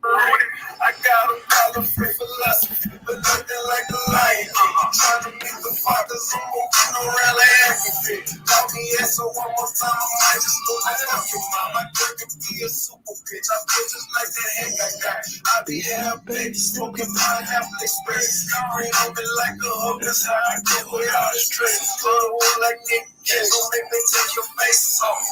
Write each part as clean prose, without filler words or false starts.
I got a problem for philosophy, but nothing like a lion. Trying to meet the fathers, I'm moving around like everything. Call me so one more time, I might just lose my fucking mom. I could be a super bitch. I feel just like that head I got. I be half baby, smoking pine, half experience. Rain on me like a hug, that's how I get with all the stress. Blow the wood like Nick Can't don't make me take your face off.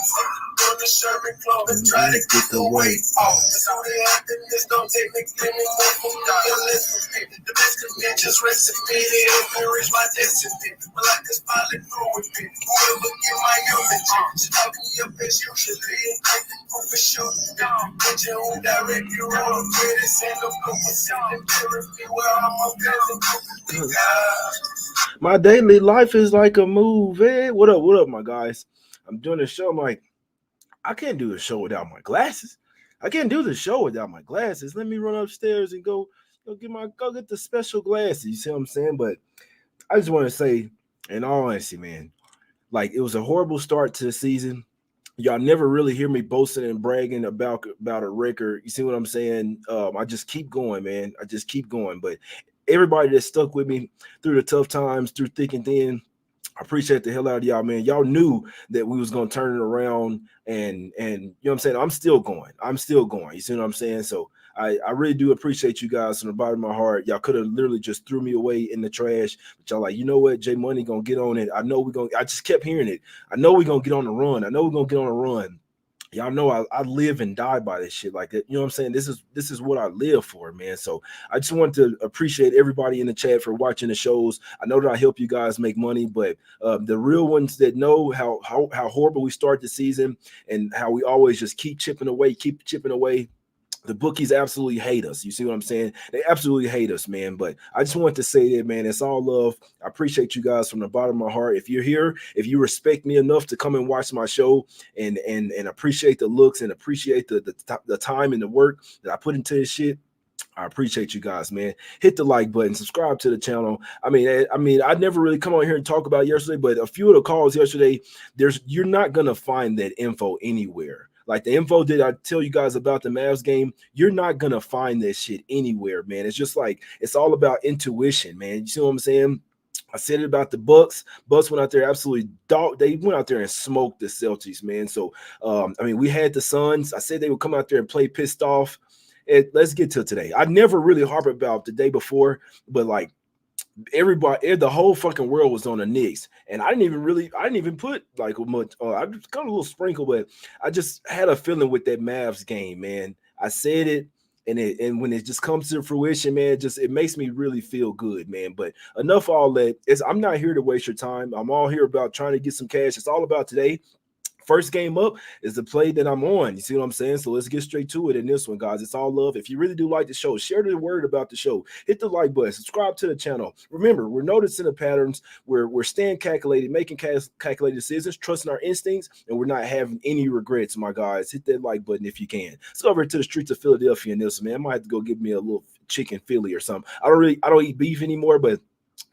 On the shirt and clothes and try to get the weight off. So the happiness don't take me anymore from God. Listen, the best of me just recipe. They help me reach my destiny. But like this pilot through with me. Whoever get my unit, she talk me up as usually. Take the proof for sure. But you who direct you wrong. Credit send them go for something. Therapy where I'm a cousin. My daily life is like a movie. What up, my guys? I'm doing a show. I'm like, I can't do a show without my glasses. I can't do the show without my glasses. Let me run upstairs and go get the special glasses. You see what I'm saying? But I just want to say, in all honesty, man, like it was a horrible start to the season. Y'all never really hear me boasting and bragging about a record. You see what I'm saying? I just keep going, man. I just keep going. But everybody that stuck with me through the tough times, through thick and thin, I appreciate the hell out of y'all, man. Y'all knew that we was gonna turn it around, and you know what I'm saying. I'm still going. I'm still going. You see what I'm saying? So I really do appreciate you guys from the bottom of my heart. Y'all could have literally just threw me away in the trash, but y'all like, you know what, J Money gonna get on it. I know we're gonna. I just kept hearing it. I know we're gonna get on the run. I know we're gonna get on the run. Y'all know I live and die by this shit like that. You know what I'm saying? This is what I live for, man. So I just want to appreciate everybody in the chat for watching the shows. I know that I help you guys make money, but the real ones that know how horrible we start the season and how we always just keep chipping away. The bookies absolutely hate us. You see what I'm saying? They absolutely hate us, man. But I just want to say that, man, it's all love. I appreciate you guys from the bottom of my heart. If you're here, if you respect me enough to come and watch my show and appreciate the looks and appreciate the time and the work that I put into this shit, I appreciate you guys, man. Hit the like button, subscribe to the channel. I never really come on here and talk about yesterday, but a few of the calls yesterday, you're not gonna find that info anywhere. Like the info that I tell you guys about the Mavs game, you're not gonna find that shit anywhere, man. It's just like it's all about intuition, man. You see what I'm saying? I said it about the Bucks. Bucks went out there absolutely dog. They went out there and smoked the Celtics, man. So we had the Suns. I said they would come out there and play pissed off. Let's get to today. I never really harp about the day before, but like everybody, the whole fucking world was on the Knicks, and I didn't even put like much. I just got a little sprinkle, but I just had a feeling with that Mavs game, man. I said it. And when it just comes to fruition, man, it makes me really feel good, man. But enough all that. I'm not here to waste your time. I'm all here about trying to get some cash. It's all about today. First game up is the play that I'm on. You see what I'm saying? So let's get straight to it in this one, guys. It's all love. If you really do like the show, share the word about the show. Hit the like button. Subscribe to the channel. Remember, we're noticing the patterns. We're staying calculated, making calculated decisions, trusting our instincts, and we're not having any regrets, my guys. Hit that like button if you can. Let's go over to the streets of Philadelphia in this one, man. I might have to go get me a little chicken Philly or something. I don't eat beef anymore, but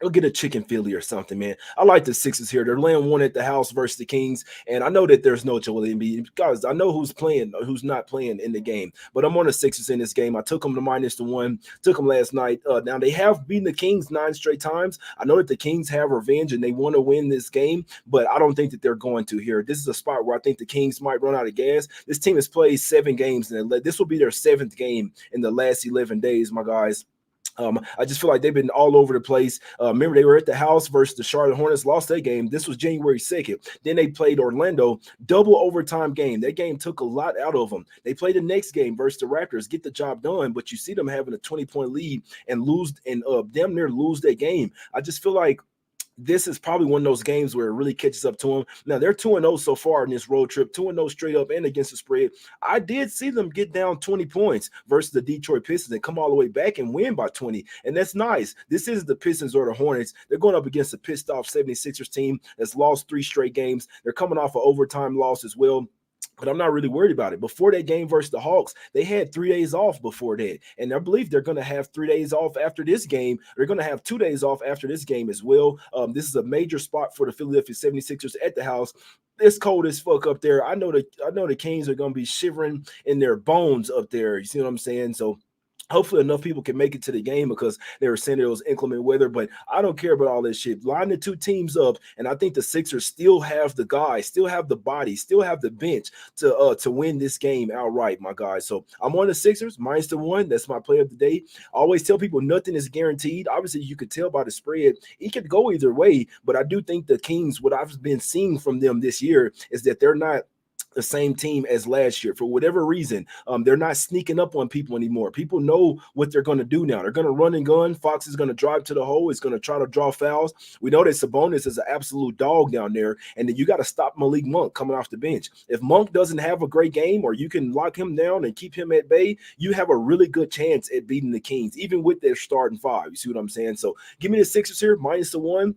go get a chicken Philly or something, man. I like the Sixers here. They're laying one at the house versus the Kings, and I know that there's no Joel Embiid. Guys, I know who's playing, who's not playing in the game, but I'm on the Sixers in this game. I took them to -1, took them last night. Now, they have beaten the Kings 9 straight times. I know that the Kings have revenge, and they want to win this game, but I don't think that they're going to here. This is a spot where I think the Kings might run out of gas. This team has played 7 games, and this will be their 7th game in the last 11 days, my guys. I just feel like they've been all over the place. Remember, they were at the house versus the Charlotte Hornets, lost that game. This was January 2nd. Then they played Orlando, double overtime game. That game took a lot out of them. They played the next game versus the Raptors, get the job done, but you see them having a 20-point lead and lose and damn near lose that game. I just feel like this is probably one of those games where it really catches up to them. Now, they're 2-0 so far in this road trip, 2-0 straight up and against the spread. I did see them get down 20 points versus the Detroit Pistons and come all the way back and win by 20, and that's nice. This is the Pistons or the Hornets. They're going up against a pissed-off 76ers team that's lost 3 straight games. They're coming off an overtime loss as well. But I'm not really worried about it. Before that game versus the Hawks, they had 3 days off before that. And I believe they're going to have 3 days off after this game. They're going to have 2 days off after this game as well. This is a major spot for the Philadelphia 76ers at the house. It's cold as fuck up there. I know the Kings are going to be shivering in their bones up there. You see what I'm saying? So Hopefully enough people can make it to the game because they were saying it was inclement weather, but I don't care about all this shit. Line the two teams up, and I think the Sixers still have the guys, still have the body, still have the bench to win this game outright, my guys. So I'm on the Sixers minus the one. That's my play of the day. I always tell people nothing is guaranteed. Obviously, you could tell by the spread it could go either way, but I do think the Kings, what I've been seeing from them this year, is that they're not the same team as last year for whatever reason. They're not sneaking up on people anymore. People know what they're going to do now. They're going to run and gun. Fox is going to drive to the hole. He's going to try to draw fouls. We know that Sabonis is an absolute dog down there, and then you got to stop Malik Monk coming off the bench. If Monk doesn't have a great game, or you can lock him down and keep him at bay, you have a really good chance at beating the Kings, even with their starting five. You see what I'm saying? So give me the Sixers here, minus the one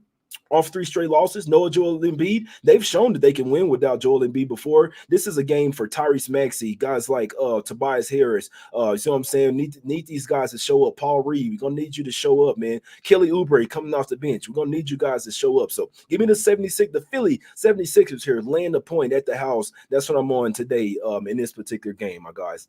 off 3 straight losses. Noah Joel Embiid, they've shown that they can win without Joel Embiid before. This is a game for Tyrese Maxey, guys like Tobias Harris. You see what I'm saying? Need these guys to show up. Paul Reed, we're going to need you to show up, man. Kelly Oubre coming off the bench. We're going to need you guys to show up. So give me the Philly 76ers here, laying the point at the house. That's what I'm on today in this particular game, my guys.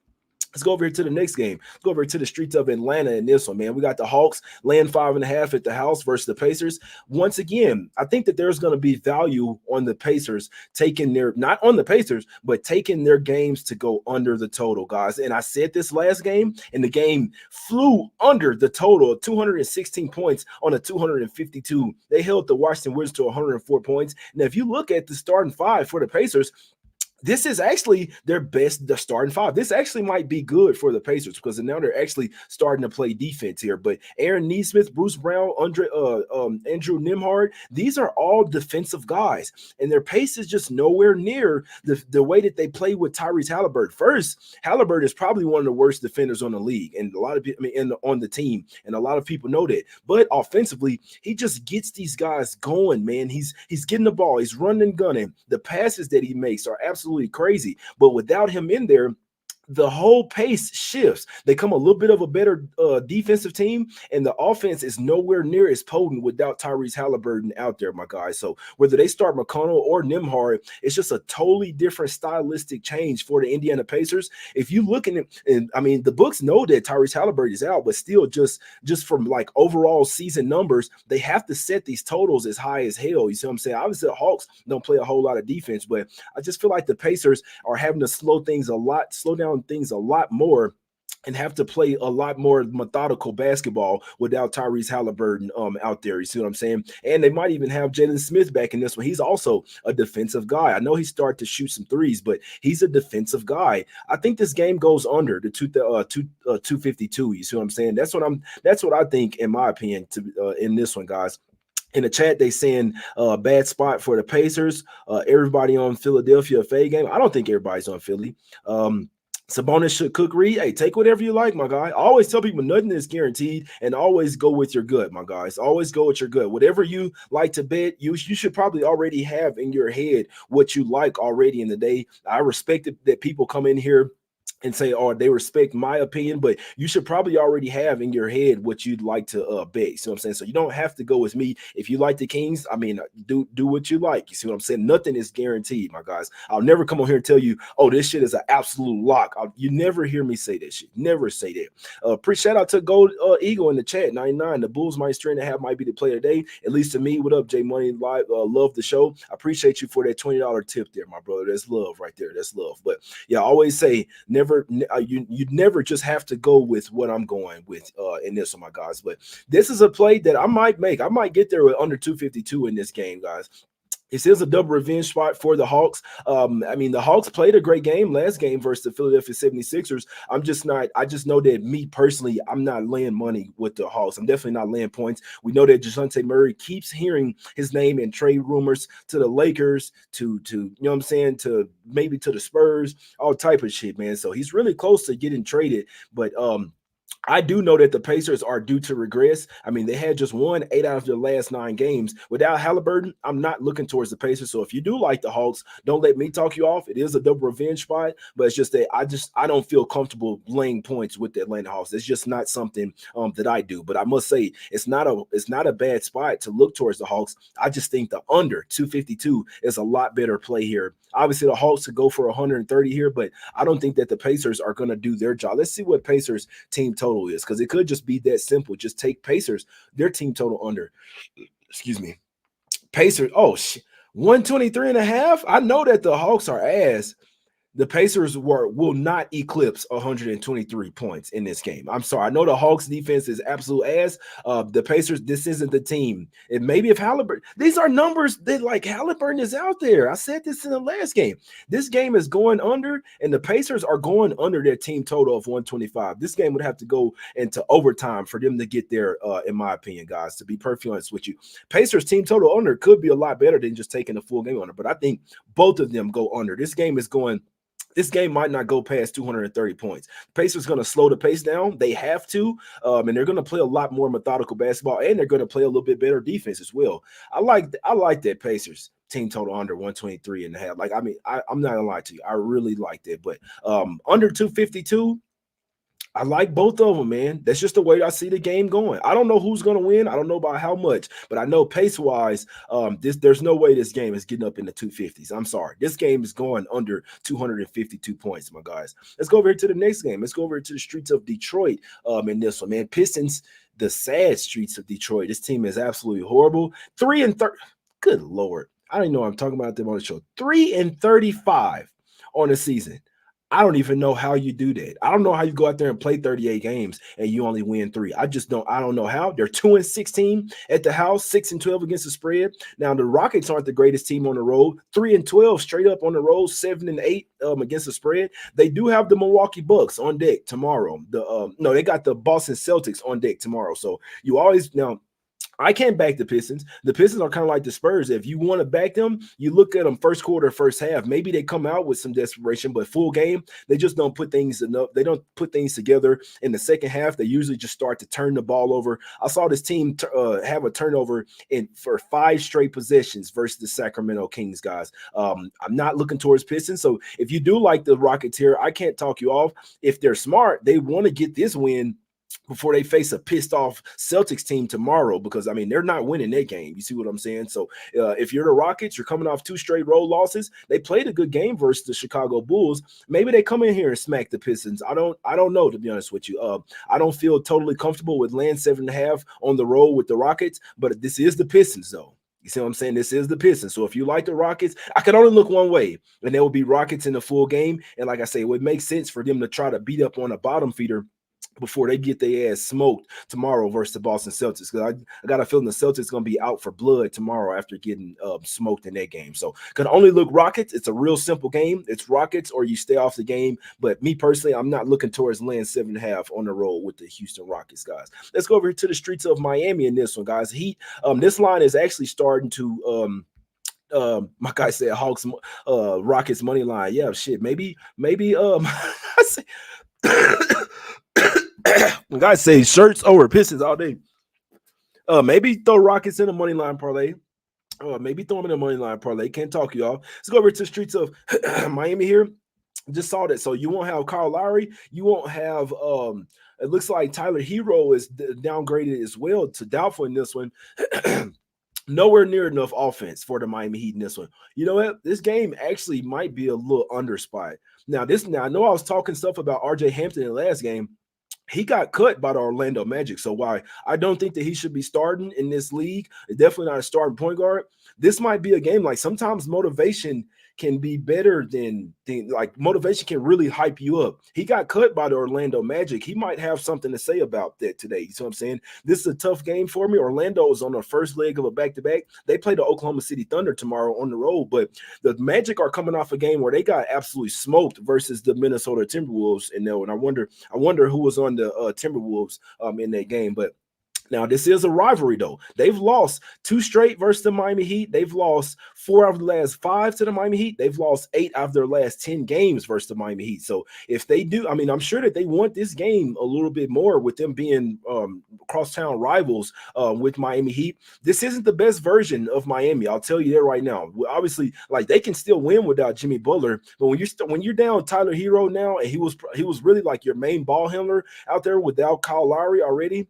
Let's go over here to the next game. Let's go over to the streets of Atlanta in this one, man. We got the Hawks laying 5.5 at the house versus the Pacers. Once again, I think that there's going to be value on the Pacers taking their, not on the Pacers, but taking their games to go under the total, guys. And I said this last game, and the game flew under the total of 216 points on a 252. They held the Washington Wizards to 104 points. Now, if you look at the starting five for the Pacers, this is actually their best, the starting five. This actually might be good for the Pacers because now they're actually starting to play defense here. But Aaron Nesmith, Bruce Brown, Andrew Nembhard, these are all defensive guys, and their pace is just nowhere near the way that they play with Tyrese Halliburton. First, Halliburton is probably one of the worst defenders on the league, and a lot of people, on the team, and a lot of people know that. But offensively, he just gets these guys going, man. He's getting the ball, he's running and gunning. The passes that he makes are absolutely crazy, but without him in there, the whole pace shifts. They come a little bit of a better defensive team, and the offense is nowhere near as potent without Tyrese Halliburton out there, my guys. So whether they start McConnell or Nembhard, it's just a totally different stylistic change for the Indiana Pacers. If you look at it, and I mean, the books know that Tyrese Halliburton is out, but still, just from like overall season numbers, they have to set these totals as high as hell. You see what I'm saying? Obviously, the Hawks don't play a whole lot of defense, but I just feel like the Pacers are having to slow down things a lot more and have to play a lot more methodical basketball without Tyrese Halliburton out there. You see what I'm saying? And they might even have Jalen Smith back in this one. He's also a defensive guy. I know he started to shoot some threes, but he's a defensive guy. I think this game goes under the 252. You see what I'm saying? That's what I think, in my opinion, in this one, guys. In the chat, they saying bad spot for the Pacers. Everybody on Philadelphia, a fade game. I don't think everybody's on Philly. Sabonis should cook Reed. Hey, take whatever you like, my guy. I always tell people nothing is guaranteed, and always go with your gut, my guys. Always go with your gut. Whatever you like to bet, you should probably already have in your head what you like already in the day. I respect it that people come in here and say, oh, they respect my opinion, but you should probably already have in your head what you'd like to bet. So I'm saying, so you don't have to go with me. If you like the Kings, I mean, do what you like. You see what I'm saying? Nothing is guaranteed, my guys. I'll never come on here and tell you, oh, this shit is an absolute lock. You never hear me say that shit. Never say that. Shout out to Gold Eagle in the chat, 99. The Bulls minus 3.5 might be the play today. At least to me. What up, J Money Live? Love the show. I appreciate you for that $20 tip there, my brother. That's love right there. That's love. But yeah, I always say you never just have to go with what I'm going with in this one, my guys. But this is a play that I might make. I might get there with under 252 in this game, guys. This is a double revenge spot for the Hawks. I mean, the Hawks played a great game last game versus the Philadelphia 76ers. I just know that me personally, I'm not laying money with the Hawks. I'm definitely not laying points. We know that Dejounte Murray keeps hearing his name in trade rumors to the Lakers, to you know what I'm saying, to maybe to the Spurs, all type of shit, man. So he's really close to getting traded, but I do know that the Pacers are due to regress. I mean, they had just won 8 out of their last 9 games. Without Halliburton, I'm not looking towards the Pacers. So if you do like the Hawks, don't let me talk you off. It is a double revenge spot, but it's just that I don't feel comfortable laying points with the Atlanta Hawks. It's just not something that I do. But I must say, it's not a bad spot to look towards the Hawks. I just think the under 252 is a lot better play here. Obviously, the Hawks could go for 130 here, but I don't think that the Pacers are going to do their job. Let's see what Pacers team total is, because it could just be that simple. Just take Pacers, their team total under. Excuse me. Pacers, 123.5. I know that the Hawks are ass. The Pacers will not eclipse 123 points in this game. I'm sorry. I know the Hawks defense is absolute ass. The Pacers, this isn't the team. And maybe if Halliburton, these are numbers that like Halliburton is out there. I said this in the last game. This game is going under, and the Pacers are going under their team total of 125. This game would have to go into overtime for them to get there, in my opinion, guys, to be perfectly honest with you. Pacers team total under could be a lot better than just taking a full game under, but I think both of them go under. This game might not go past 230 points. Pacers going to slow the pace down. They have to, and they're going to play a lot more methodical basketball, and they're going to play a little bit better defense as well. I like that Pacers team total under 123.5. Like, I mean, I'm not going to lie to you. I really like that. But under 252, I like both of them, man. That's just the way I see the game going. I don't know who's going to win. I don't know about how much, but I know pace-wise, there's no way this game is getting up in the 250s. I'm sorry. This game is going under 252 points, my guys. Let's go over here to the next game. Let's go over to the streets of Detroit in this one, man. Pistons, the sad streets of Detroit. This team is absolutely horrible. 3-30. Good Lord. I don't even know I'm talking about them on the show. 3-35 on the season. I don't even know how you do that. I don't know how you go out there and play 38 games and you only win 3. I don't know how. They're 2-16 at the house, 6-12 against the spread. Now, the Rockets aren't the greatest team on the road. 3-12 straight up on the road, 7-8 against the spread. They do have the Milwaukee Bucks on deck tomorrow. They got the Boston Celtics on deck tomorrow. So you always now. I can't back the Pistons. The Pistons are kind of like the Spurs. If you want to back them, you look at them first quarter, first half. Maybe they come out with some desperation, but full game, they just don't put things enough. They don't put things together in the second half. They usually just start to turn the ball over. I saw this team have a turnover for 5 straight possessions versus the Sacramento Kings, guys. I'm not looking towards Pistons. So if you do like the Rockets here, I can't talk you off. If they're smart, they want to get this win before they face a pissed off Celtics team tomorrow, because I mean, they're not winning that game. You see what I'm saying? So if you're the Rockets, you're coming off 2 straight road losses. They played a good game versus the Chicago Bulls. Maybe they come in here and smack the Pistons. I don't know, to be honest with you. I don't feel totally comfortable with laying 7.5 on the road with the Rockets, but this is the Pistons though. You see what I'm saying? This is the Pistons. So if you like the Rockets, I can only look one way, and there will be Rockets in the full game. And like I say, it would make sense for them to try to beat up on a bottom feeder before they get their ass smoked tomorrow versus the Boston Celtics. Because I got a feeling the Celtics going to be out for blood tomorrow after getting smoked in that game. So can only look Rockets. It's a real simple game. It's Rockets or you stay off the game. But me personally, I'm not looking towards laying 7.5 on the road with the Houston Rockets, guys. Let's go over to the streets of Miami in this one, guys. Heat. This line is actually starting to my guy said Hawks Rockets money line. Yeah, shit. Maybe I say guys say shirts over Pistons all day. Maybe throw Rockets in the money line parlay. Maybe throw them in the money line parlay. Can't talk, y'all. Let's go over to the streets of Miami here. Just saw that. So you won't have Kyle Lowry. You won't have it looks like Tyler Hero is downgraded as well to doubtful in this one. Nowhere near enough offense for the Miami Heat in this one. You know what? This game actually might be a little underspot. Now, I know I was talking stuff about RJ Hampton in the last game. He got cut by the Orlando Magic. So why I don't think that he should be starting in this league, definitely not a starting point guard. This might be a game like sometimes motivation can be better than like motivation can really hype you up. He got cut by the Orlando Magic. He might have something to say about that today. You see what I'm saying? This is a tough game for me. Orlando is on the first leg of a back-to-back. They play the Oklahoma City Thunder tomorrow on the road, but the Magic are coming off a game where they got absolutely smoked versus the Minnesota Timberwolves. And I wonder who was on the Timberwolves in that game, but now, this is a rivalry, though. They've lost 2 straight versus the Miami Heat. They've lost 4 out of the last 5 to the Miami Heat. They've lost 8 out of their last 10 games versus the Miami Heat. So if they do, I mean, I'm sure that they want this game a little bit more with them being crosstown rivals with Miami Heat. This isn't the best version of Miami. I'll tell you that right now. Obviously, like they can still win without Jimmy Butler, but when you're down Tyler Hero now, and he was really like your main ball handler out there without Kyle Lowry already.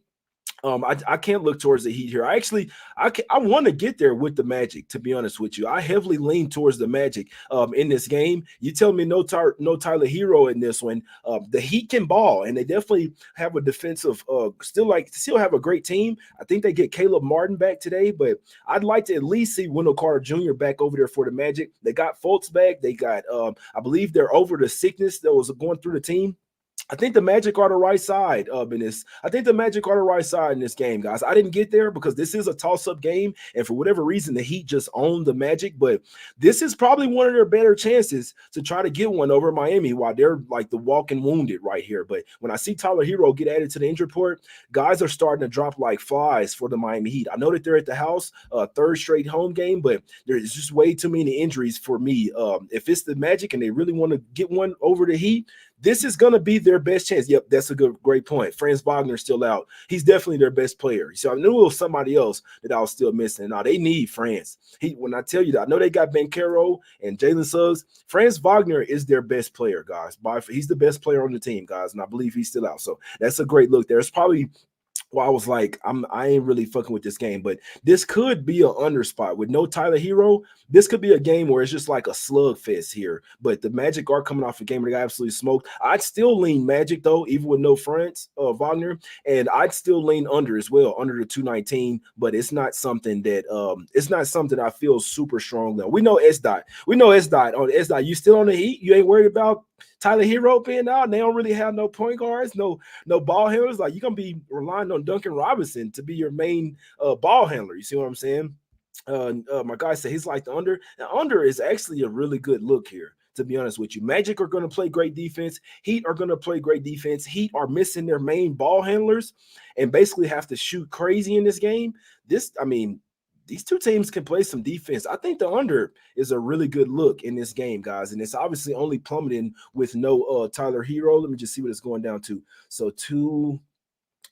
I can't look towards the Heat here. I want to get there with the Magic. To be honest with you, I heavily lean towards the Magic. In this game, you tell me no Tyler Hero in this one. The Heat can ball, and they definitely have a defensive. Still have a great team. I think they get Caleb Martin back today, but I'd like to at least see Wendell Carter Jr. back over there for the Magic. They got Fultz back. They got I believe they're over the sickness that was going through the team. I think the Magic are the right side in this. I think the Magic are the right side in this game, guys. I didn't get there because this is a toss-up game, and for whatever reason, the Heat just owned the Magic. But this is probably one of their better chances to try to get one over Miami while they're like the walking wounded right here. But when I see Tyler Hero get added to the injury report, guys are starting to drop like flies for the Miami Heat. I know that they're at the house, third straight home game, but there's just way too many injuries for me. If it's the Magic and they really want to get one over the Heat, this is going to be their best chance. Yep, that's a great point. Franz Wagner's still out. He's definitely their best player. So I knew it was somebody else that I was still missing. Now they need Franz. When I tell you that, I know they got Banchero and Jalen Suggs. Franz Wagner is their best player, guys. He's the best player on the team, guys, and I believe he's still out. So that's a great look there. It's probably well, I was like, I ain't really fucking with this game, but this could be an under spot with no Tyler Hero. This could be a game where it's just like a slugfest here. But the Magic are coming off a game where they got absolutely smoked. I'd still lean Magic though, even with no Franz Wagner, and I'd still lean under as well, under the 219. But it's not something that I feel super strong though. We know S dot. On S dot. You still on the Heat? You ain't worried about Tyler Hero being out, and they don't really have no point guards, no ball handlers. Like you're gonna be relying on Duncan Robinson to be your main ball handler. You see what I'm saying? My guy said he's like the under. The under is actually a really good look here. To be honest with you, Magic are going to play great defense. Heat are going to play great defense. Heat are missing their main ball handlers and basically have to shoot crazy in this game. These two teams can play some defense. I think the under is a really good look in this game, guys. And it's obviously only plummeting with no Tyler Hero. Let me just see what it's going down to. So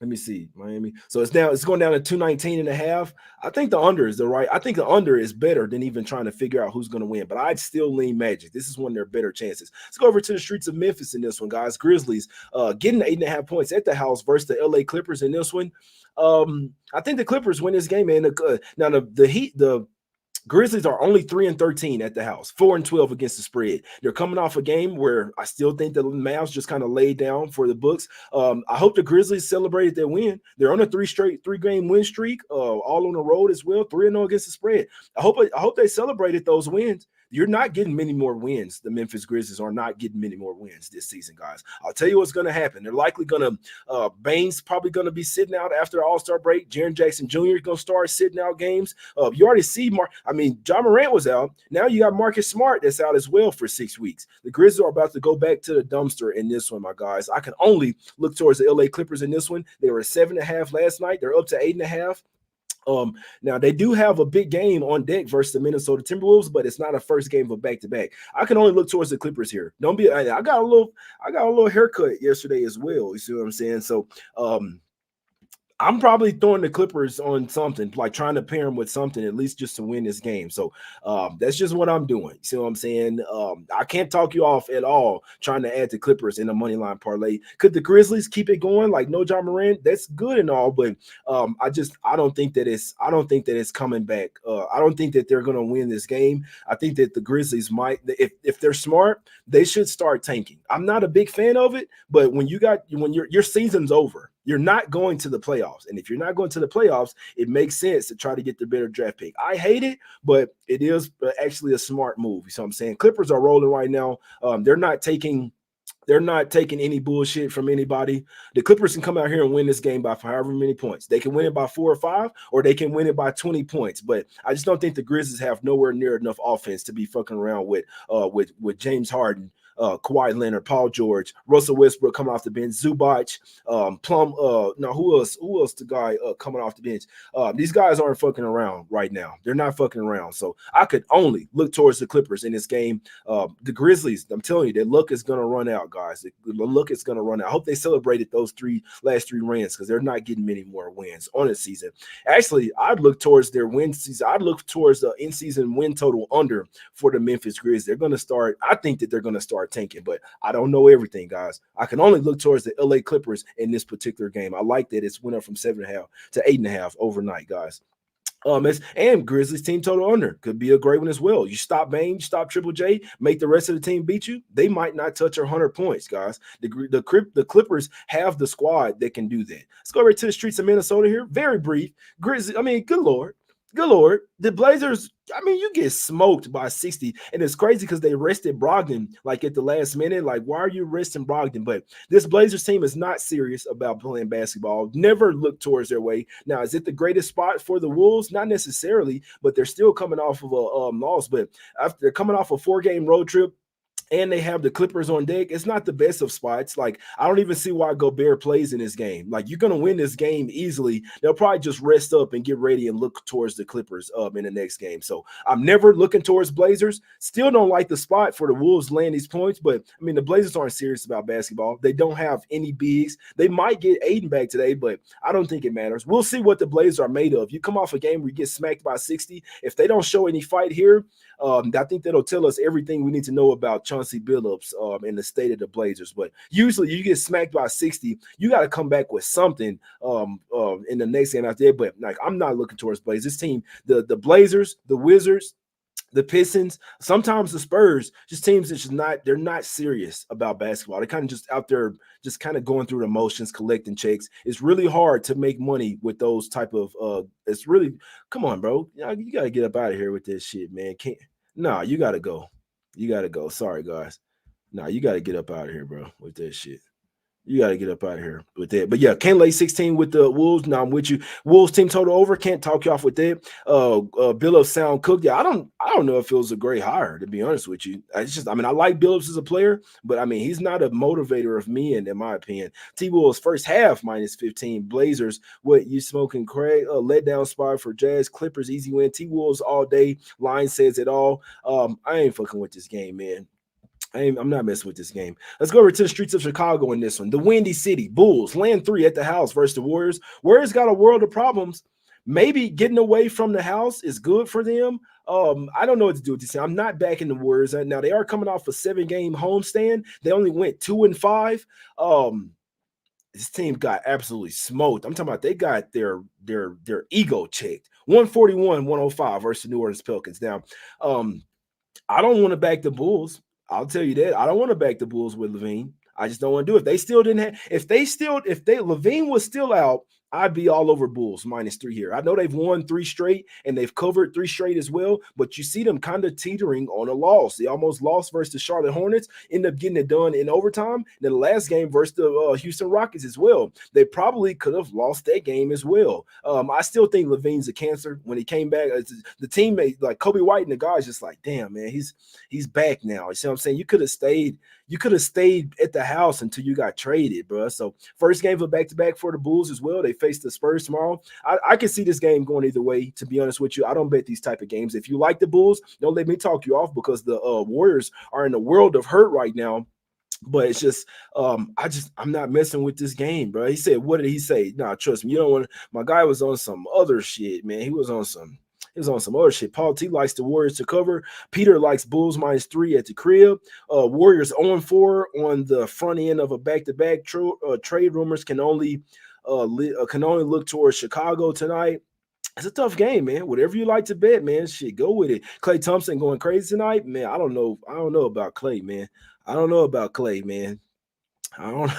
let me see, Miami. So it's going down to 219 and a half. I think the under is I think the under is better than even trying to figure out who's going to win. But I'd still lean Magic. This is one of their better chances. Let's go over to the streets of Memphis in this one, guys. Grizzlies getting 8.5 points at the house versus the LA Clippers in this one. I think the Clippers win this game, man. Now the Grizzlies are only 3-13 at the house, 4-12 against the spread. They're coming off a game where I still think the Mavs just kind of laid down for the books. I hope the Grizzlies celebrated their win. They're on a three-game win streak, all on the road as well, 3-0 against the spread. I hope they celebrated those wins. You're not getting many more wins. The Memphis Grizzlies are not getting many more wins this season, guys. I'll tell you what's going to happen. They're likely going to Baines probably going to be sitting out after the All-Star break. Jaren Jackson Jr. is going to start sitting out games. You already see John Morant was out. Now you got Marcus Smart that's out as well for 6 weeks. The Grizzlies are about to go back to the dumpster in this one, my guys. I can only look towards the LA Clippers in this one. They were 7.5 last night. They're up to 8.5. Now they do have a big game on deck versus the Minnesota Timberwolves, but it's not a first game of a back-to-back. I can only look towards the Clippers here. I got a little haircut yesterday as well. You see what I'm saying? So I'm probably throwing the Clippers on something, like trying to pair them with something, at least just to win this game. So that's just what I'm doing. You see what I'm saying? I can't talk you off at all trying to add the Clippers in a money line parlay. Could the Grizzlies keep it going? Like no John Morant, that's good and all, but I don't think that it's coming back. I don't think that they're gonna win this game. I think that the Grizzlies might, if they're smart, they should start tanking. I'm not a big fan of it, but when your season's over, you're not going to the playoffs. And if you're not going to the playoffs, it makes sense to try to get the better draft pick. I hate it, but it is actually a smart move. You know what I'm saying? Clippers are rolling right now. They're not taking any bullshit from anybody. The Clippers can come out here and win this game by however many points. They can win it by 4 or 5, or they can win it by 20 points. But I just don't think the Grizzlies have nowhere near enough offense to be fucking around with James Harden, Kawhi Leonard, Paul George, Russell Westbrook coming off the bench, Zubac, Plum. Who else? The guy coming off the bench. These guys aren't fucking around right now. They're not fucking around. So I could only look towards the Clippers in this game. The Grizzlies, I'm telling you, their luck is gonna run out, guys. The luck is gonna run out. I hope they celebrated those last three wins because they're not getting many more wins on the season. Actually, I'd look towards their win season. I'd look towards the in-season win total under for the Memphis Grizzlies. They're gonna start. I think that they're gonna start start tanking. But I don't know everything, guys. I can only look towards the LA Clippers in this particular game. I like that it's went up from 7.5 to 8.5 overnight, guys. And Grizzlies team total under could be a great one as well. You stop Bane, you stop Triple J, make the rest of the team beat you. They might not touch 100 points, guys. The Clippers have the squad that can do that. Let's go right to the streets of Minnesota here. Very brief. Grizzlies. I mean, good lord. Good lord. The Blazers, I mean, you get smoked by 60. And it's crazy because they rested Brogdon like at the last minute. Like, why are you resting Brogdon? But this Blazers team is not serious about playing basketball. Never look towards their way. Now, is it the greatest spot for the Wolves? Not necessarily, but they're still coming off of a loss. But after they're coming off a 4-game road trip, and they have the Clippers on deck, it's not the best of spots. Like, I don't even see why Gobert plays in this game. Like, you're going to win this game easily. They'll probably just rest up and get ready and look towards the Clippers in the next game. So I'm never looking towards Blazers. Still don't like the spot for the Wolves laying these points, but I mean, the Blazers aren't serious about basketball. They don't have any bigs. They might get Aiden back today, but I don't think it matters. We'll see what the Blazers are made of. You come off a game where you get smacked by 60. If they don't show any fight here, I think that'll tell us everything we need to know about Chauncey Billups in the state of the Blazers. But usually you get smacked by 60, you got to come back with something in the next game out there. But like, I'm not looking towards Blazers. This team, the Blazers, the Wizards, the Pistons, sometimes the Spurs, just teams that they're not serious about basketball. They're kind of just out there, just kind of going through the motions, collecting checks. It's really hard to make money with those type of. It's really, come on, bro. You got to get up out of here with this shit, man. You got to go. You got to go. Sorry, guys. You got to get up out of here, bro, with that shit. You got to get up out of here with that. But yeah, can't lay 16 with the Wolves. Now I'm with you. Wolves team total over. Can't talk you off with that. Billups sound cooked. Yeah, I don't know if it was a great hire, to be honest with you. I like Billups as a player, but I mean, he's not a motivator of me, in my opinion. T-Wolves first half -15. Blazers, what you smoking, Craig? Letdown spot for Jazz. Clippers, easy win. T-Wolves all day. Line says it all. I ain't fucking with this game, man. I'm not messing with this game. Let's go over to the streets of Chicago in this one. The Windy City Bulls land 3 at the house versus the Warriors. Warriors got a world of problems. Maybe getting away from the house is good for them. I don't know what to do with this. I'm not backing the Warriors. Now they are coming off a 7-game homestand. They only went 2-5. This team got absolutely smoked. I'm talking about they got their ego checked. 141-105 versus the New Orleans Pelicans. Now, I don't want to back the Bulls. I'll tell you that. I don't want to back the Bulls with Levine. I just don't want to do it. If Levine was still out, I'd be all over Bulls -3 here. I know they've won 3 straight and they've covered 3 straight as well, but you see them kind of teetering on a loss. They almost lost versus the Charlotte Hornets, ended up getting it done in overtime. Then the last game versus the Houston Rockets as well. They probably could have lost that game as well. I still think Levine's a cancer. When he came back, the teammate like Kobe White and the guys just like, damn, man, he's back now. You see what I'm saying? You could have stayed at the house until you got traded, bro. So first game of a back-to-back for the Bulls as well. They face the Spurs tomorrow. I can see this game going either way, to be honest with you. I don't bet these type of games. If you like the Bulls, don't let me talk you off because the Warriors are in a world of hurt right now. But it's just, I'm not messing with this game, bro. He said, what did he say? Nah, trust me, you don't want to. My guy was on some other shit, man. He was on some other shit. Paul T likes the Warriors to cover. Peter likes Bulls -3 at the crib. Warriors 0-4 on the front end of a back-to-back. Trade rumors can only look towards Chicago tonight. It's a tough game, man. Whatever you like to bet, man, shit, go with it. Klay Thompson going crazy tonight, man. I don't know about Klay, man. I don't know about Klay, man. I don't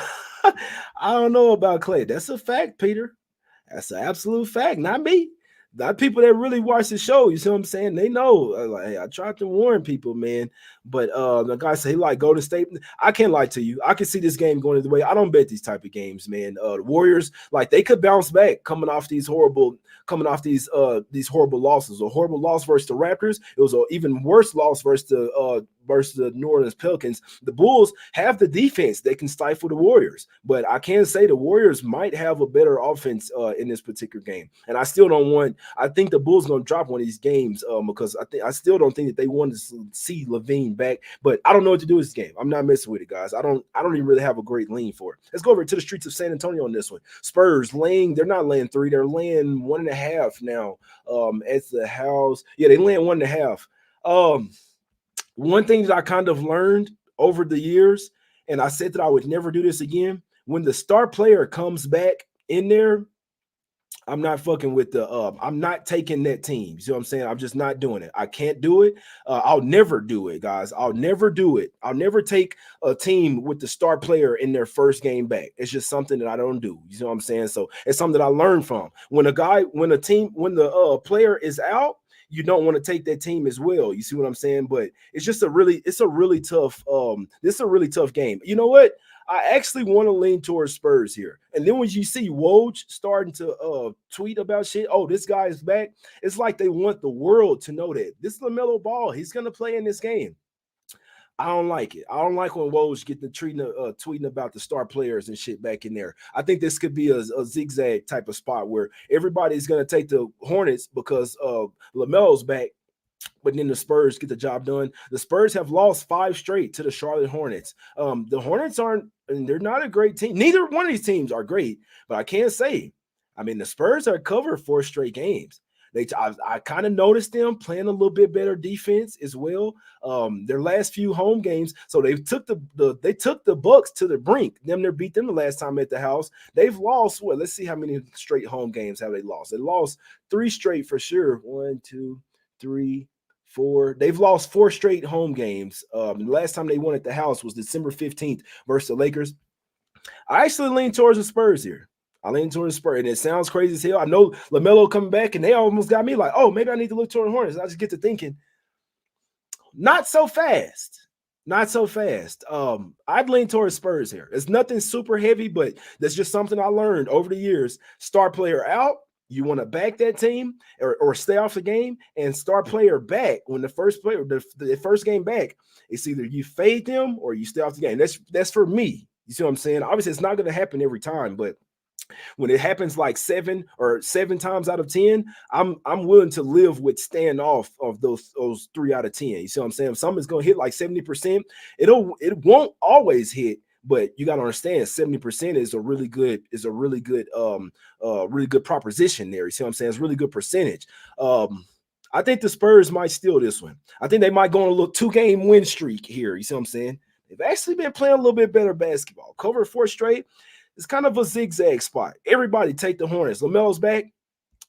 I don't know about Klay. That's a fact, Peter. That's an absolute fact, not me. Not people that really watch the show, you see what I'm saying? They know. Like, hey, I tried to warn people, man. But the guy said he like Golden State. I can't lie to you. I can see this game going the way. I don't bet these type of games, man. The Warriors, like they could bounce back coming off these horrible losses. A horrible loss versus the Raptors. It was an even worse loss versus the New Orleans Pelicans. The Bulls have the defense that can stifle the Warriors, but I can say the Warriors might have a better offense in this particular game. And I still don't want. I think the Bulls going to drop one of these games because I still don't think that they want to see Levine back. But I don't know what to do with this game. I'm not messing with it, guys. I don't even really have a great lean for it. Let's go over to the streets of San Antonio on this one. Spurs they're not laying 3, they're laying 1.5 now. At the house, yeah, they laying 1.5. One thing that I kind of learned over the years, and I said that I would never do this again. When the star player comes back in there, I'm not fucking with the I'm not taking that team. You see what I'm saying? I'm just not doing it. I can't do it. I'll never do it, guys. I'll never do it. I'll never take a team with the star player in their first game back. It's just something that I don't do. You see what I'm saying? So it's something that I learned from. When the player is out, you don't want to take that team as well. You see what I'm saying? But it's a really tough this is a really tough game. You know what? I actually want to lean towards Spurs here. And then when you see Woj starting to tweet about shit, oh, this guy is back, it's like they want the world to know that this LaMelo Ball, he's going to play in this game. I don't like it. I don't like when Woj get the tweeting about the star players and shit back in there. I think this could be a zigzag type of spot where everybody's going to take the Hornets because LaMelo's back, but then the Spurs get the job done. The Spurs have lost 5 straight to the Charlotte Hornets. The Hornets they're not a great team. Neither one of these teams are great, but I can't say. I mean, the Spurs are covered 4 straight games. I kind of noticed them playing a little bit better defense as well. Their last few home games, so they took the Bucks to the brink. They beat them the last time at the house. They've lost what? Let's see how many straight home games have they lost. They lost 3 straight for sure. 1, 2, 3, 4. They've lost 4 straight home games. The last time they won at the house was December 15th versus the Lakers. I actually lean towards the Spurs here. I lean towards the Spurs, and it sounds crazy as hell. I know LaMelo coming back, and they almost got me like, oh, maybe I need to look toward the Hornets. I just get to thinking, not so fast. Not so fast. I'd lean towards Spurs here. It's nothing super heavy, but that's just something I learned over the years. Star player out, you want to back that team or stay off the game, and star player back when the first game back, it's either you fade them or you stay off the game. That's for me. You see what I'm saying? Obviously, it's not going to happen every time, but when it happens like 7 times out of 10, I'm willing to live with staying off of those 3 out of 10. You see what I'm saying? If something's going to hit like 70%, it won't always hit. But you got to understand, 70% is a really good proposition there. You see what I'm saying? It's a really good percentage. I think the Spurs might steal this one. I think they might go on a little 2-game win streak here. You see what I'm saying? They've actually been playing a little bit better basketball. Cover 4 straight. It's kind of a zigzag spot. Everybody take the Hornets. LaMelo's back.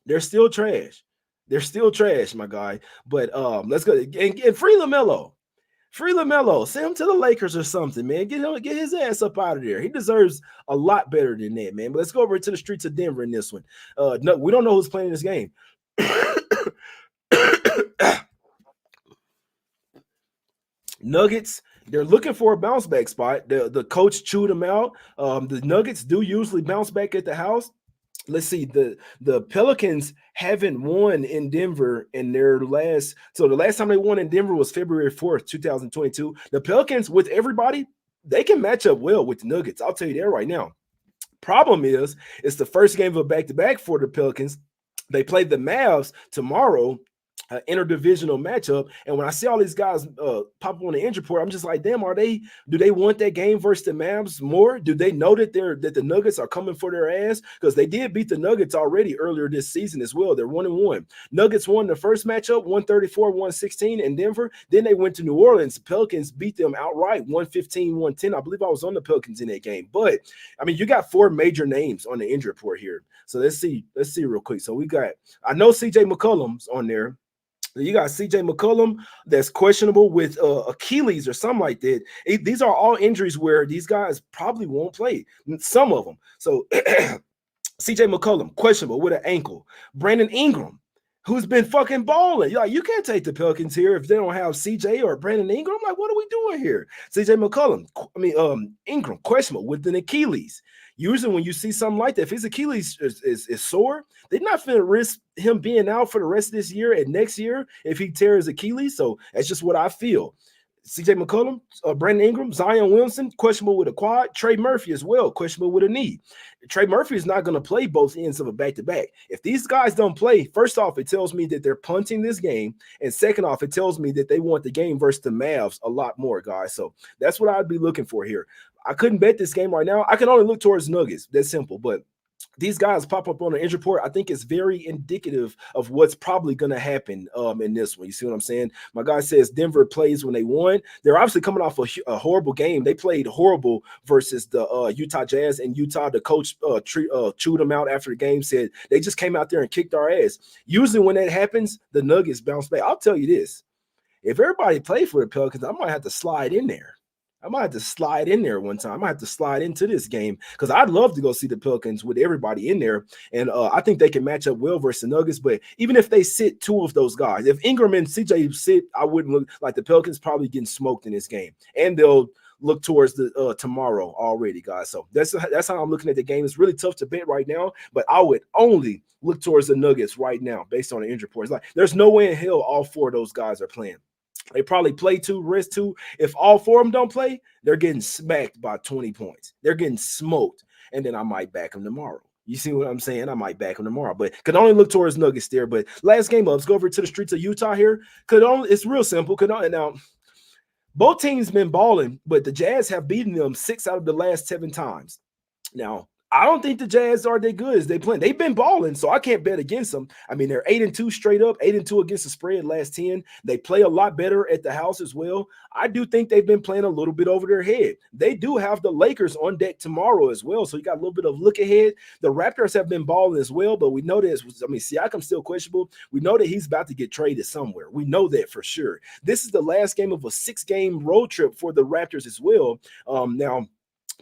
They're still trash. They're still trash, my guy. But let's go and free LaMelo. Free LaMelo. Send him to the Lakers or something, man. Get his ass up out of there. He deserves a lot better than that, man. But let's go over to the streets of Denver in this one. No, we don't know who's playing this game. Nuggets, they're looking for a bounce back spot. The coach chewed them out. The Nuggets do usually bounce back at the house. Let's see. The Pelicans haven't won in Denver in their last. So the last time they won in Denver was February 4th, 2022. The Pelicans, with everybody, they can match up well with the Nuggets. I'll tell you that right now. Problem is, it's the first game of a back-to-back for the Pelicans. They play the Mavs tomorrow. Interdivisional matchup, and when I see all these guys pop up on the injury report, I'm just like, damn, do they want that game versus the Mavs more? Do they know that the Nuggets are coming for their ass? Because they did beat the Nuggets already earlier this season as well. They're 1-1. Nuggets won the first matchup 134-116 in Denver. Then they went to New Orleans. The Pelicans beat them outright 115-110. I believe I was on the Pelicans in that game. But I mean, you got 4 major names on the injury report here. So let's see real quick. So I know CJ McCollum's on there. You got CJ McCollum that's questionable with Achilles or something like that. These are all injuries where these guys probably won't play, some of them. So CJ McCollum, questionable with an ankle. Brandon Ingram, who's been fucking balling. You're like, you can't take the Pelicans here if they don't have CJ or Brandon Ingram. I'm like, what are we doing here? CJ McCollum, Ingram, questionable with an Achilles. Usually when you see something like that, if his Achilles is sore, they're not going to risk him being out for the rest of this year and next year if he tears Achilles. So that's just what I feel. CJ McCollum, Brandon Ingram, Zion Williamson, questionable with a quad. Trey Murphy as well, questionable with a knee. Trey Murphy is not going to play both ends of a back-to-back. If these guys don't play, first off, it tells me that they're punting this game. And second off, it tells me that they want the game versus the Mavs a lot more, guys. So that's what I'd be looking for here. I couldn't bet this game right now. I can only look towards Nuggets. That's simple. But these guys pop up on the injury report, I think it's very indicative of what's probably going to happen in this one. You see what I'm saying? My guy says Denver plays when they won. They're obviously coming off a horrible game. They played horrible versus the Utah Jazz, and Utah, the coach chewed them out after the game, said they just came out there and kicked our ass. Usually when that happens, the Nuggets bounce back. I'll tell you this. If everybody played for the Pelicans, I might have to slide in there. I might have to slide in there one time. I might have to slide into this game because I'd love to go see the Pelicans with everybody in there. And I think they can match up well versus the Nuggets. But even if they sit two of those guys, if Ingram and CJ sit, I wouldn't look like the Pelicans probably getting smoked in this game. And they'll look towards the tomorrow already, guys. So that's how I'm looking at the game. It's really tough to bet right now, but I would only look towards the Nuggets right now based on the injury reports. Like, there's no way in hell all four of those guys are playing. They probably play two, rest two. If all four of them don't play, they're getting smacked by 20 points. They're getting smoked, and then I might back them tomorrow. You see what I'm saying? I might back them tomorrow, but could only look towards Nuggets there. But last game up, let's go over to the streets of Utah here. It's real simple. Now, both teams been balling, but the Jazz have beaten them 6 out of the last 7 times. Now, I don't think the Jazz are that good as they playing. They've been balling, so I can't bet against them. I mean, they're 8-2 straight up, 8-2 against the spread last 10. They play a lot better at the house as well. I do think they've been playing a little bit over their head. They do have the Lakers on deck tomorrow as well, so you got a little bit of look ahead. The Raptors have been balling as well, but we know this. I mean, Siakam's still questionable. We know that he's about to get traded somewhere. We know that for sure. This is the last game of a 6-game road trip for the Raptors as well. Now,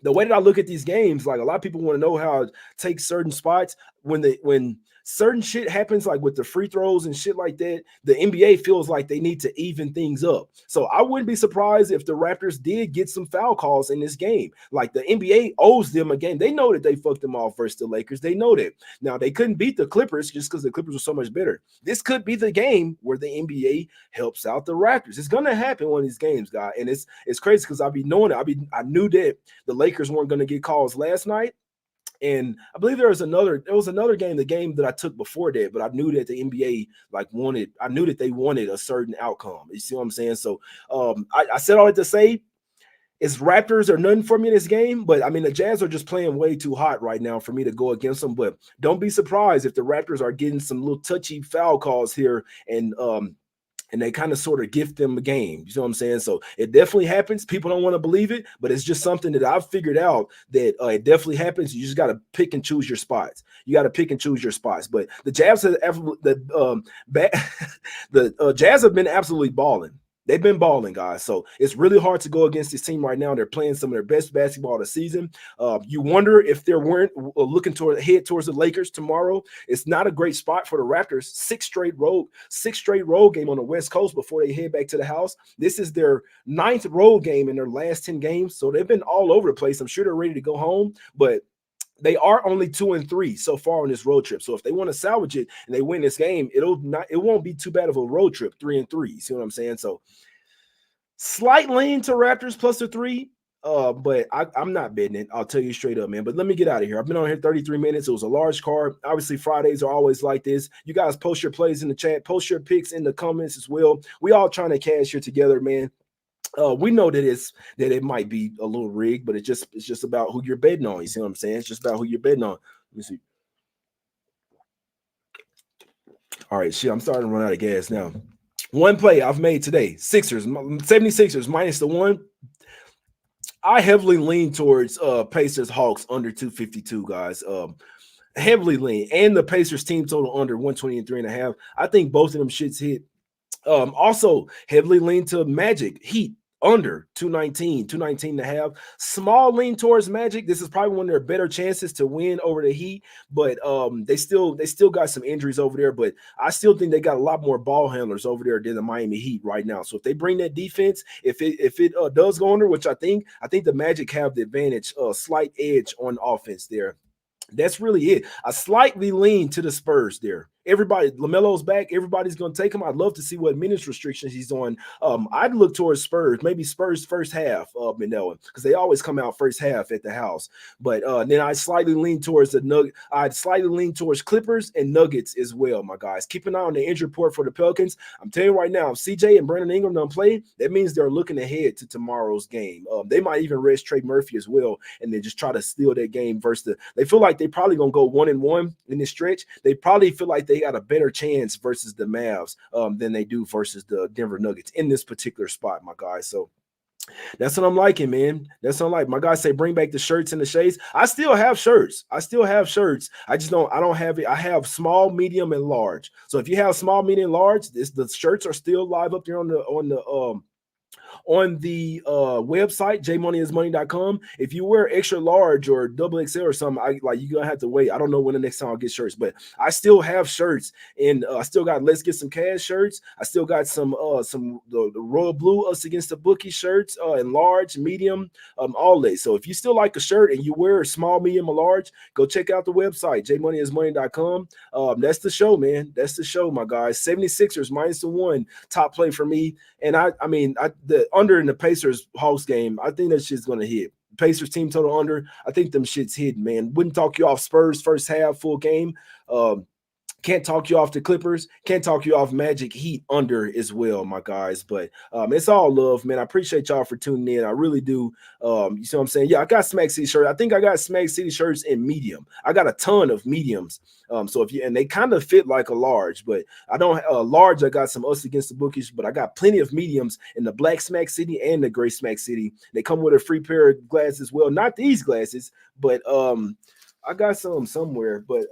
the way that I look at these games, like a lot of people want to know how to take certain spots when certain shit happens, like with the free throws and shit like that, the NBA feels like they need to even things up. So I wouldn't be surprised if the Raptors did get some foul calls in this game. Like the NBA owes them a game. They know that they fucked them off versus the Lakers. They know that. Now they couldn't beat the Clippers just because the Clippers were so much better. This could be the game where the NBA helps out the Raptors. It's gonna happen one of these games, guys. And it's crazy because I knew that the Lakers weren't gonna get calls last night. And I believe there was another game, the game that I took before that, but I knew that the NBA I knew that they wanted a certain outcome. You see what I'm saying? So I said all that to say it's Raptors or nothing for me in this game, but I mean, the Jazz are just playing way too hot right now for me to go against them. But don't be surprised if the Raptors are getting some little touchy foul calls here and they kind of sort of gift them a game. You know what I'm saying? So it definitely happens. People don't want to believe it, but it's just something that I've figured out that it definitely happens. You just got to pick and choose your spots. You got to pick and choose your spots. But the Jazz Jazz have been absolutely balling. They've been balling, guys. So it's really hard to go against this team right now. They're playing some of their best basketball of the season. You wonder if they weren't looking head towards the Lakers tomorrow. It's not a great spot for the Raptors. 6 straight road game on the West Coast before they head back to the house. This is their 9th road game in their last 10 games. So they've been all over the place. I'm sure they're ready to go home, but they are only 2-3 so far on this road trip. So if they want to salvage it and they win this game, it won't be too bad of a road trip, 3-3. You see what I'm saying? So slight lean to Raptors plus the 3. But I'm not betting it. I'll tell you straight up, man. But let me get out of here. I've been on here 33 minutes. It was a large card. Obviously, Fridays are always like this. You guys post your plays in the chat. Post your picks in the comments as well. We all trying to cash here together, man. We know that it might be a little rigged, but it's just about who you're betting on. You see what I'm saying? It's just about who you're betting on. Let me see. All right, shit. I'm starting to run out of gas now. One play I've made today: 76ers minus the 1. I heavily lean towards Pacers Hawks under 252, guys. Heavily lean, and the Pacers team total under 123.5. I think both of them shits hit. Also heavily lean to Magic Heat under 219.5. Small lean towards Magic. This is probably one of their better chances to win over the Heat, but they still got some injuries over there. But I still think they got a lot more ball handlers over there than the Miami Heat right now. So if they bring that defense, if it does go under, which I think the Magic have the advantage, slight edge on offense there. That's really it. I slightly lean to the Spurs there. everybody, LaMelo's back. Everybody's going to take him. I'd love to see what minutes restrictions he's on. I'd look towards Spurs, maybe Spurs first half of Manila, because they always come out first half at the house. But then I slightly lean towards I'd slightly lean towards Clippers and Nuggets as well, my guys. Keep an eye on the injury report for the Pelicans. I'm telling you right now, if CJ and Brandon Ingram don't play, that means they're looking ahead to tomorrow's game. They might even rest Trey Murphy as well, and then just try to steal that game versus they feel like they probably gonna go 1-1 in this stretch. They probably feel like they got a better chance versus the Mavs than they do versus the Denver Nuggets in this particular spot, my guys. So that's what I'm liking, man. That's what I'm like. My guys say bring back the shirts and the shades. I still have shirts. I don't have it. I have small, medium, and large. So if you have small, medium, large, the shirts are still live up there on the website, jmoneyismoney.com. If you wear extra large or double XL or something, you're gonna have to wait. I don't know when the next time I'll get shirts, but I still have shirts, and I still got Let's Get Some Cash shirts. I still got some the royal blue Us Against The Bookies shirts in large, medium, all that. So if you still like a shirt and you wear a small, medium, or large, go check out the website, jmoneyismoney.com. That's the show, man. That's the show, my guys. 76ers -1 top play for me. And the under in the Pacers Hawks game, I think that shit's gonna hit. Pacers team total under, I think them shit's hidden, man. Wouldn't talk you off Spurs first half full game. Can't talk you off the Clippers. Can't talk you off Magic Heat under as well, my guys. But it's all love, man. I appreciate y'all for tuning in. I really do. You see what I'm saying? Yeah, I got Smack City shirts. I think I got Smack City shirts in medium. I got a ton of mediums. So and they kind of fit like a large, but I don't large. I got some Us Against The Bookies, but I got plenty of mediums in the black Smack City and the gray Smack City. They come with a free pair of glasses as well. Not these glasses, but I got some somewhere, but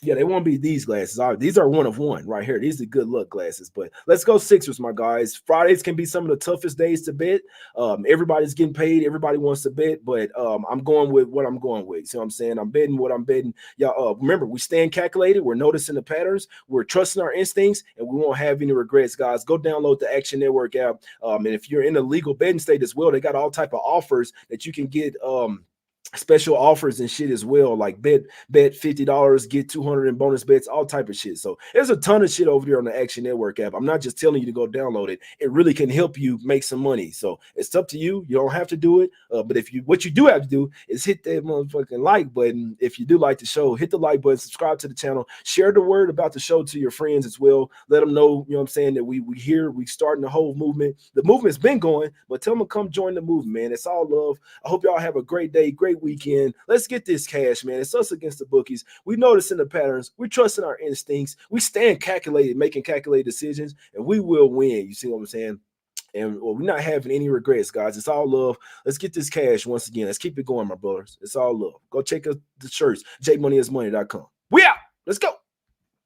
yeah, they won't be these glasses. These are 1 of 1 right here. These are good luck glasses. But let's go Sixers, my guys. Fridays can be some of the toughest days to bet. Everybody's getting paid. Everybody wants to bet, but I'm going with what I'm going with. See what I'm saying? I'm betting what I'm betting. Y'all, remember, we stand calculated. We're noticing the patterns. We're trusting our instincts, and we won't have any regrets, guys. Go download the Action Network app. And if you're in a legal betting state as well, they got all type of offers that you can get. Special offers and shit as well, like bet $50, get 200 in bonus bets, all type of shit. So there's a ton of shit over there on the Action Network app. I'm not just telling you to go download it. It really can help you make some money. So it's up to you. You don't have to do it. But what you do have to do is hit that motherfucking like button. If you do like the show, hit the like button, subscribe to the channel, share the word about the show to your friends as well. Let them know, you know what I'm saying, that we here, we starting the whole movement. The movement's been going, but tell them to come join the movement, man. It's all love. I hope y'all have a great day, great weekend. Let's get this cash, man. It's Us Against The Bookies. We noticing the patterns. We're trusting our instincts. We stand calculated, making calculated decisions, and we will win. You see what I'm saying? And we're not having any regrets, guys. It's all love. Let's get this cash once again. Let's keep it going, my brothers. It's all love. Go check out the shirts, jmoneyismoney.com. We out. Let's go.